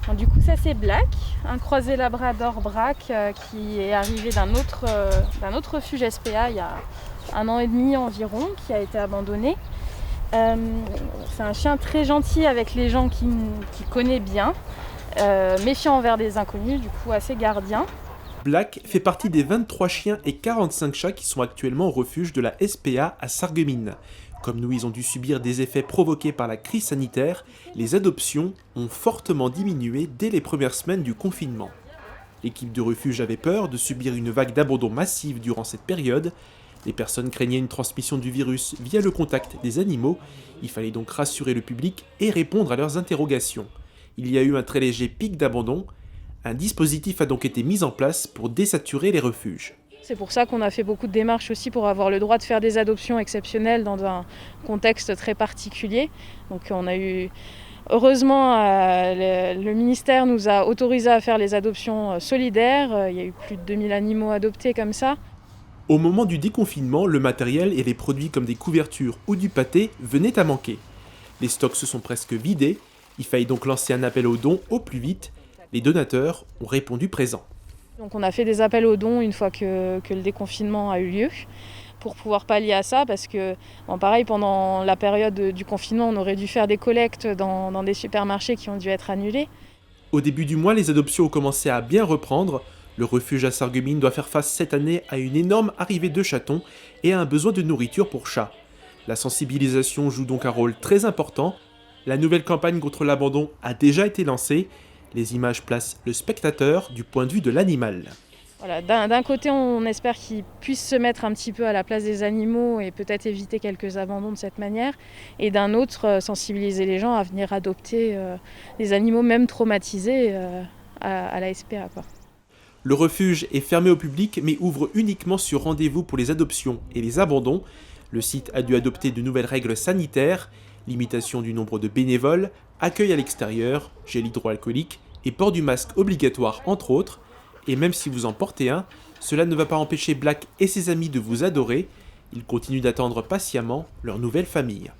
Bon, du coup, ça c'est Black, un croisé labrador braque qui est arrivé d'un autre refuge SPA il y a 1 an et demi environ, qui a été abandonné. C'est un chien très gentil avec les gens qui connaît bien, méfiant envers des inconnus, du coup assez gardien. Black fait partie des 23 chiens et 45 chats qui sont actuellement au refuge de la SPA à Sarreguemines. Comme nous, ils ont dû subir des effets provoqués par la crise sanitaire, les adoptions ont fortement diminué dès les premières semaines du confinement. L'équipe de refuge avait peur de subir une vague d'abandon massive durant cette période. Les personnes craignaient une transmission du virus via le contact des animaux. Il fallait donc rassurer le public et répondre à leurs interrogations. Il y a eu un très léger pic d'abandon. Un dispositif a donc été mis en place pour désaturer les refuges. C'est pour ça qu'on a fait beaucoup de démarches aussi pour avoir le droit de faire des adoptions exceptionnelles dans un contexte très particulier. Donc on a eu, heureusement, le ministère nous a autorisé à faire les adoptions solidaires. Il y a eu plus de 2000 animaux adoptés comme ça. Au moment du déconfinement, le matériel et les produits comme des couvertures ou du pâté venaient à manquer. Les stocks se sont presque vidés, il fallait donc lancer un appel aux dons au plus vite. Les donateurs ont répondu présents. Donc on a fait des appels aux dons une fois que le déconfinement a eu lieu pour pouvoir pallier à ça parce que, pareil, pendant la période du confinement, on aurait dû faire des collectes dans des supermarchés qui ont dû être annulés. Au début du mois, les adoptions ont commencé à bien reprendre. Le refuge à Sarreguemines doit faire face cette année à une énorme arrivée de chatons et à un besoin de nourriture pour chats. La sensibilisation joue donc un rôle très important. La nouvelle campagne contre l'abandon a déjà été lancée. Les images placent le spectateur du point de vue de l'animal. Voilà, d'un côté, on espère qu'ils puissent se mettre un petit peu à la place des animaux et peut-être éviter quelques abandons de cette manière. Et d'un autre, sensibiliser les gens à venir adopter des animaux même traumatisés à la SPA, quoi. Le refuge est fermé au public mais ouvre uniquement sur rendez-vous pour les adoptions et les abandons. Le site a dû adopter de nouvelles règles sanitaires, limitation du nombre de bénévoles, accueil à l'extérieur, gel hydroalcoolique et port du masque obligatoire entre autres. Et même si vous en portez un, cela ne va pas empêcher Black et ses amis de vous adorer. Ils continuent d'attendre patiemment leur nouvelle famille.